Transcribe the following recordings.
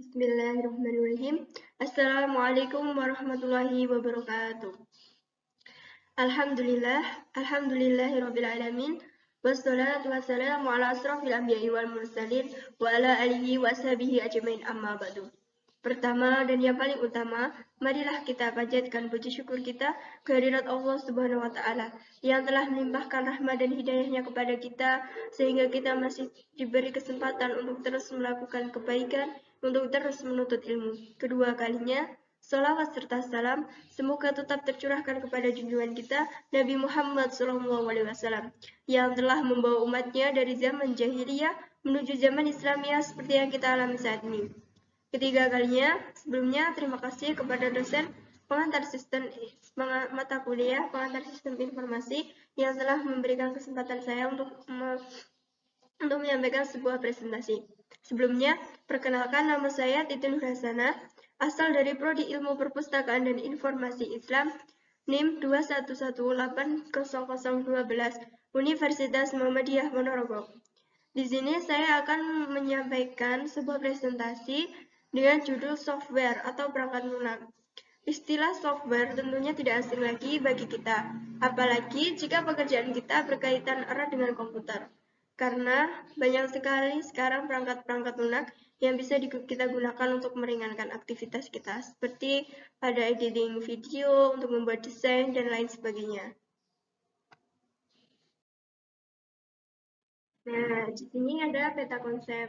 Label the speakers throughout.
Speaker 1: Bismillahirrahmanirrahim. Assalamualaikum warahmatullahi wabarakatuh. Alhamdulillahirabbil alamin. Wassalatu wassalamu ala asrofil anbiya'i wal mursalin wa ala alihi wa sahbihi ajmain amma ba'du. Pertama dan yang paling utama, marilah kita panjatkan puji syukur kita kehadirat Allah Subhanahu wa taala yang telah melimpahkan rahmat dan hidayahnya kepada kita sehingga kita masih diberi kesempatan untuk terus melakukan kebaikan, untuk terus menuntut ilmu. Kedua kalinya, salawat serta salam semoga tetap tercurahkan kepada junjungan kita Nabi Muhammad SAW yang telah membawa umatnya dari zaman jahiliyah menuju zaman Islamiyah seperti yang kita alami saat ini. Ketiga kalinya, sebelumnya terima kasih kepada dosen pengantar sistem mata kuliah pengantar sistem informasi yang telah memberikan kesempatan saya untuk menyampaikan sebuah presentasi. Sebelumnya, perkenalkan nama saya Titin Nurhasana, asal dari Prodi Ilmu Perpustakaan dan Informasi Islam, NIM 211800012, Universitas Muhammadiyah Ponorogo. Di sini saya akan menyampaikan sebuah presentasi dengan judul software atau perangkat lunak. Istilah software tentunya tidak asing lagi bagi kita, apalagi jika pekerjaan kita berkaitan erat dengan komputer. Karena banyak sekali sekarang perangkat-perangkat lunak yang bisa kita gunakan untuk meringankan aktivitas kita, seperti pada editing video, untuk membuat desain, dan lain sebagainya. Nah, di sini ada peta konsep,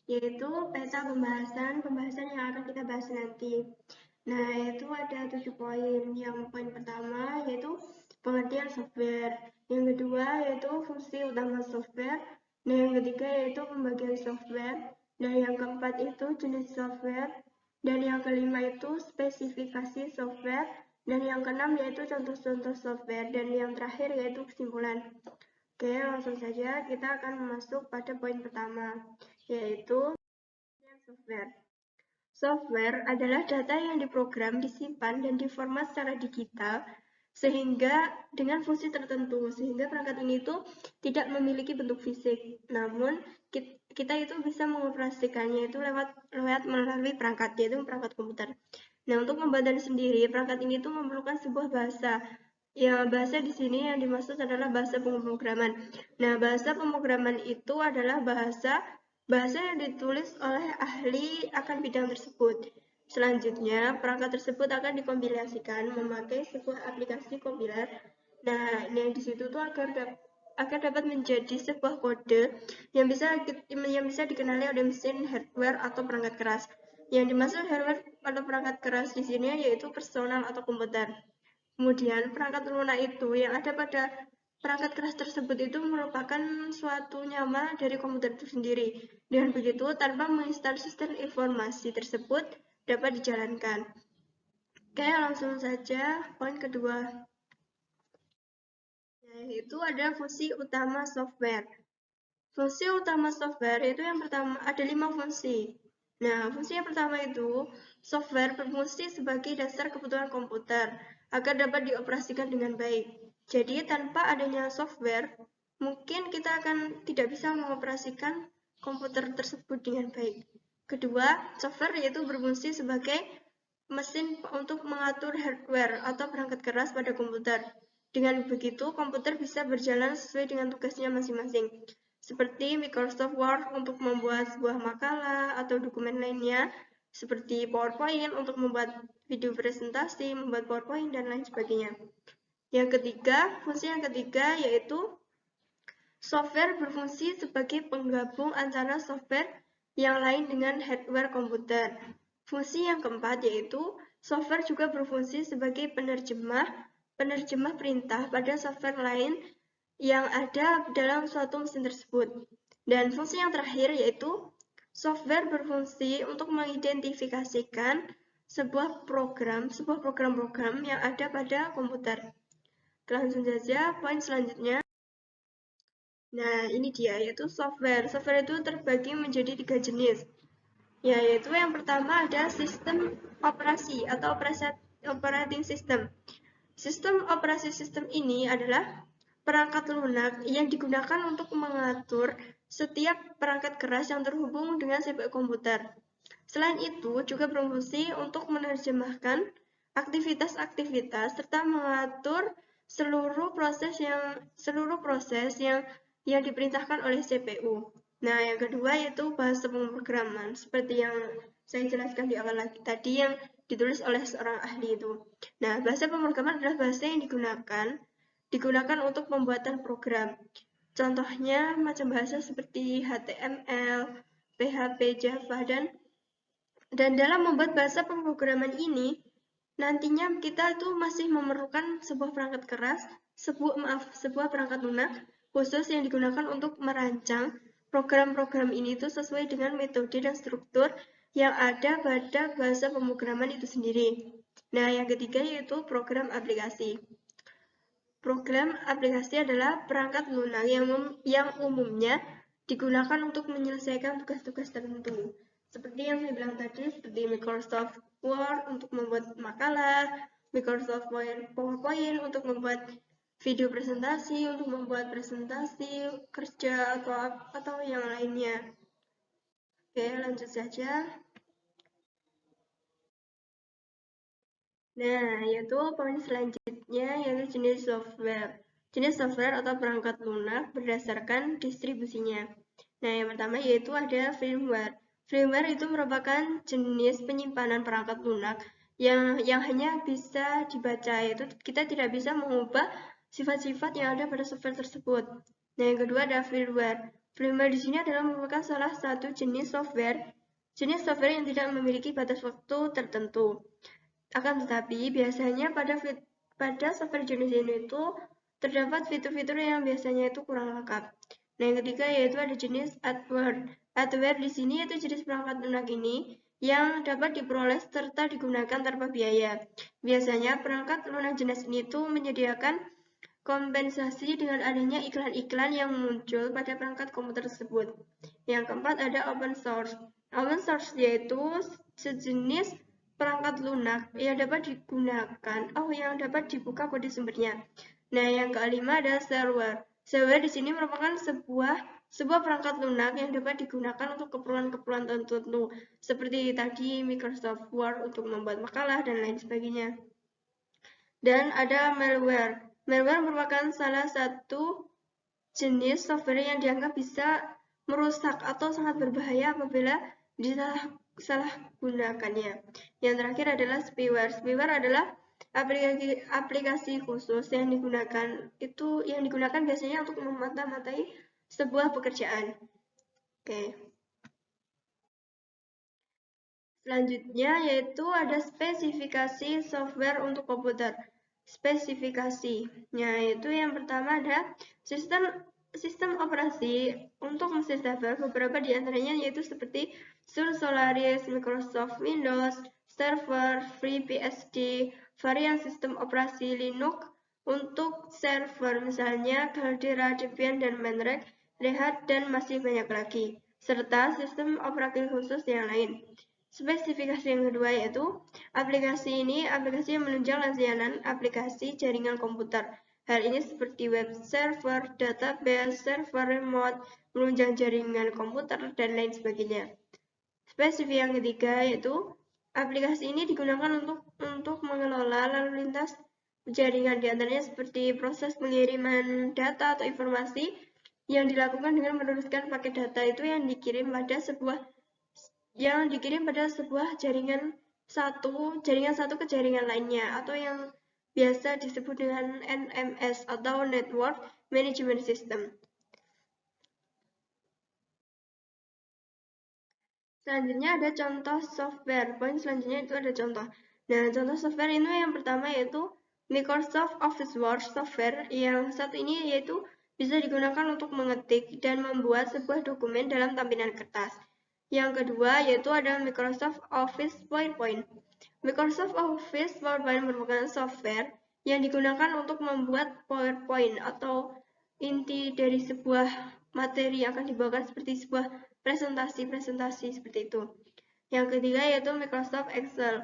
Speaker 1: yaitu peta pembahasan yang akan kita bahas nanti. Nah, itu ada 7 poin. Yang poin pertama yaitu pengertian software. Yang kedua yaitu fungsi utama software. Dan yang ketiga yaitu pembagian software. Dan yang keempat itu jenis software. Dan yang kelima itu spesifikasi software. Dan yang keenam yaitu contoh-contoh software. Dan yang terakhir yaitu kesimpulan. Oke, langsung saja kita akan masuk pada poin pertama, yaitu software. Software adalah data yang diprogram, disimpan, dan diformat secara digital sehingga dengan fungsi tertentu, sehingga perangkat ini itu tidak memiliki bentuk fisik. Namun, kita itu bisa mengoperasikannya itu lewat melalui perangkat, yaitu perangkat komputer. Nah, untuk membuatnya sendiri, perangkat ini itu memerlukan sebuah bahasa. Ya, bahasa di sini yang dimaksud adalah bahasa pemrograman. Nah, bahasa pemrograman itu adalah bahasa yang ditulis oleh ahli akan bidang tersebut. Selanjutnya, perangkat tersebut akan dikompilasikan memakai sebuah aplikasi kompiler. Nah, yang di situ tuh agar dapat menjadi sebuah kode yang bisa dikenali oleh mesin hardware atau perangkat keras. Yang dimaksud hardware atau perangkat keras di sini yaitu personal atau komputer. Kemudian perangkat lunak itu yang ada pada perangkat keras tersebut itu merupakan suatu nyama dari komputer itu sendiri. Dengan begitu, tanpa menginstal sistem informasi tersebut dapat dijalankan. Oke, langsung saja poin kedua. Yaitu ada fungsi utama software. Fungsi utama software itu yang pertama ada 5 fungsi. Nah, fungsi yang pertama itu software berfungsi sebagai dasar kebutuhan komputer agar dapat dioperasikan dengan baik. Jadi, tanpa adanya software, mungkin kita akan tidak bisa mengoperasikan komputer tersebut dengan baik. Kedua, software yaitu berfungsi sebagai mesin untuk mengatur hardware atau perangkat keras pada komputer. Dengan begitu, komputer bisa berjalan sesuai dengan tugasnya masing-masing. Seperti Microsoft Word untuk membuat sebuah makalah atau dokumen lainnya, seperti PowerPoint untuk membuat video presentasi, membuat PowerPoint, dan lain sebagainya. Fungsi yang ketiga yaitu software berfungsi sebagai penggabung antara software yang lain dengan hardware komputer. Fungsi yang keempat yaitu software juga berfungsi sebagai penerjemah perintah pada software lain yang ada dalam suatu mesin tersebut. Dan fungsi yang terakhir yaitu software berfungsi untuk mengidentifikasikan sebuah program yang ada pada komputer. Langsung saja poin selanjutnya. Nah, ini dia, yaitu software. Software itu terbagi menjadi 3 jenis. Yaitu yang pertama ada sistem operasi atau operating system. Sistem operasi sistem ini adalah perangkat lunak yang digunakan untuk mengatur setiap perangkat keras yang terhubung dengan CPU komputer. Selain itu, juga berfungsi untuk menerjemahkan aktivitas-aktivitas serta mengatur seluruh proses yang diperintahkan oleh CPU. Nah, yang kedua yaitu bahasa pemrograman, seperti yang saya jelaskan di awal lagi tadi yang ditulis oleh seorang ahli itu. Nah, bahasa pemrograman adalah bahasa yang digunakan untuk pembuatan program. Contohnya macam bahasa seperti HTML, PHP, Java, dan dalam membuat bahasa pemrograman ini, nantinya kita itu masih memerlukan sebuah perangkat keras, sebuah perangkat lunak khusus yang digunakan untuk merancang program-program ini itu sesuai dengan metode dan struktur yang ada pada bahasa pemrograman itu sendiri. Nah, yang ketiga yaitu program aplikasi. Program aplikasi adalah perangkat lunak yang umumnya digunakan untuk menyelesaikan tugas-tugas tertentu. Seperti yang saya bilang tadi, seperti Microsoft Word untuk membuat makalah, Microsoft PowerPoint untuk membuat video presentasi, untuk membuat presentasi kerja atau yang lainnya. Oke, lanjut saja. Nah, yaitu poin selanjutnya yaitu jenis software. Jenis software atau perangkat lunak berdasarkan distribusinya. Nah, yang pertama yaitu ada firmware. Firmware itu merupakan jenis penyimpanan perangkat lunak yang hanya bisa dibaca, yaitu kita tidak bisa mengubah sifat-sifat yang ada pada software tersebut. Nah, yang kedua ada firmware. Firmware di sini adalah merupakan salah satu jenis software yang tidak memiliki batas waktu tertentu. Akan tetapi, biasanya pada software jenis ini itu terdapat fitur-fitur yang biasanya itu kurang lengkap. Nah, yang ketiga yaitu ada jenis adware. Adware di sini yaitu jenis perangkat lunak ini yang dapat diperoleh serta digunakan tanpa biaya. Biasanya perangkat lunak jenis ini itu menyediakan kompensasi dengan adanya iklan-iklan yang muncul pada perangkat komputer tersebut. Yang keempat ada open source. Open source yaitu sejenis perangkat lunak yang dapat dibuka kode sumbernya. Nah, yang kelima ada shareware. Shareware di sini merupakan sebuah perangkat lunak yang dapat digunakan untuk keperluan-keperluan tertentu, seperti tadi Microsoft Word untuk membuat makalah dan lain sebagainya. Dan ada malware. Malware merupakan salah satu jenis software yang dianggap bisa merusak atau sangat berbahaya apabila disalahgunakannya. Yang terakhir adalah spyware. Spyware adalah aplikasi khusus yang digunakan biasanya untuk memata-matai sebuah pekerjaan. Oke. Selanjutnya yaitu ada spesifikasi software untuk komputer. Spesifikasinya yaitu yang pertama ada sistem operasi untuk mesin server. Beberapa di antaranya yaitu seperti Sun Solaris, Microsoft Windows, Server, FreeBSD, varian sistem operasi Linux untuk server misalnya Caldera, Debian, dan Mandrake, Red Hat, dan masih banyak lagi, serta sistem operasi khusus yang lain. Spesifikasi yang kedua yaitu aplikasi yang menunjang layanan aplikasi jaringan komputer. Hal ini seperti web server, database, server remote, menunjang jaringan komputer, dan lain sebagainya. Spesifik yang ketiga yaitu aplikasi ini digunakan untuk mengelola lalu lintas jaringan, diantaranya seperti proses pengiriman data atau informasi yang dilakukan dengan meneruskan paket data itu yang dikirim pada sebuah jaringan satu ke jaringan lainnya, atau yang biasa disebut dengan NMS atau Network Management System. Selanjutnya ada contoh software. Poin selanjutnya itu ada contoh. Nah, contoh software ini yang pertama yaitu Microsoft Office Word software yang satu ini yaitu bisa digunakan untuk mengetik dan membuat sebuah dokumen dalam tampilan kertas. Yang kedua yaitu ada Microsoft Office PowerPoint. Microsoft Office PowerPoint merupakan software yang digunakan untuk membuat PowerPoint atau inti dari sebuah materi yang akan dibawakan seperti sebuah presentasi seperti itu. Yang ketiga yaitu Microsoft Excel.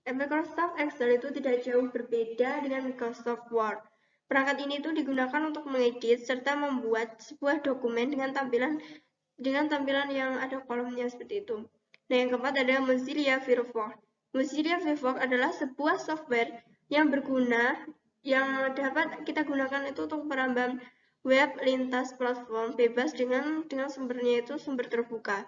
Speaker 1: Microsoft Excel itu tidak jauh berbeda dengan Microsoft Word. Perangkat ini itu digunakan untuk mengedit serta membuat sebuah dokumen dengan tampilan yang ada kolomnya seperti itu. Nah, yang keempat adalah Mozilla Firefox. Mozilla Firefox adalah sebuah software yang berguna yang dapat kita gunakan itu untuk merambah web lintas platform bebas dengan sumbernya itu sumber terbuka.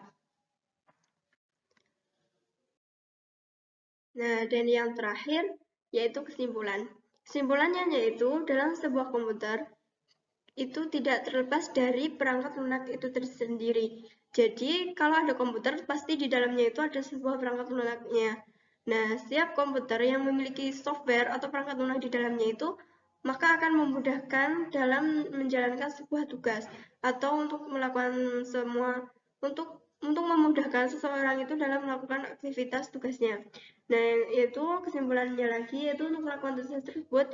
Speaker 1: Nah, dan yang terakhir yaitu kesimpulan. Kesimpulannya yaitu dalam sebuah komputer itu tidak terlepas dari perangkat lunak itu tersendiri. Jadi, kalau ada komputer, pasti di dalamnya itu ada sebuah perangkat lunaknya. Nah, setiap komputer yang memiliki software atau perangkat lunak di dalamnya itu, maka akan memudahkan dalam menjalankan sebuah tugas atau untuk melakukan untuk memudahkan seseorang itu dalam melakukan aktivitas tugasnya. Nah, yaitu kesimpulannya lagi yaitu untuk melakukan tugas tersebut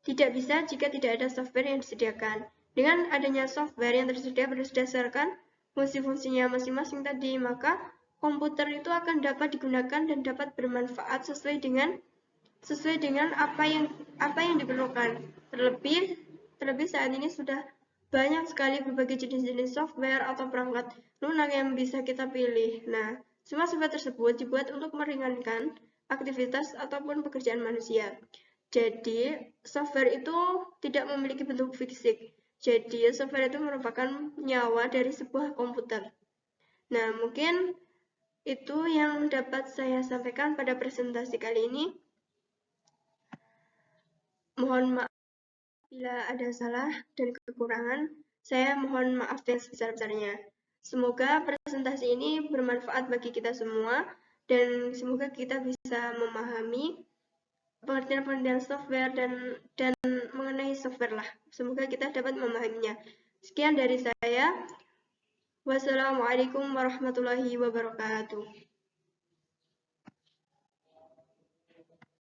Speaker 1: tidak bisa jika tidak ada software yang disediakan. Dengan adanya software yang tersedia berdasarkan fungsi-fungsinya masing-masing tadi, maka komputer itu akan dapat digunakan dan dapat bermanfaat sesuai dengan apa yang diperlukan. Terlebih saat ini sudah banyak sekali berbagai jenis-jenis software atau perangkat lunak yang bisa kita pilih. Nah, semua software tersebut dibuat untuk meringankan aktivitas ataupun pekerjaan manusia. Jadi, software itu tidak memiliki bentuk fisik. Jadi, software itu merupakan nyawa dari sebuah komputer. Nah, mungkin itu yang dapat saya sampaikan pada presentasi kali ini. Mohon maaf bila ada salah dan kekurangan. Saya mohon maaf yang sebesar-besarnya. Semoga presentasi ini bermanfaat bagi kita semua dan semoga kita bisa memahami pengertian software dan mengenai software lah. Semoga kita dapat memahaminya. Sekian dari saya. Wassalamualaikum warahmatullahi wabarakatuh.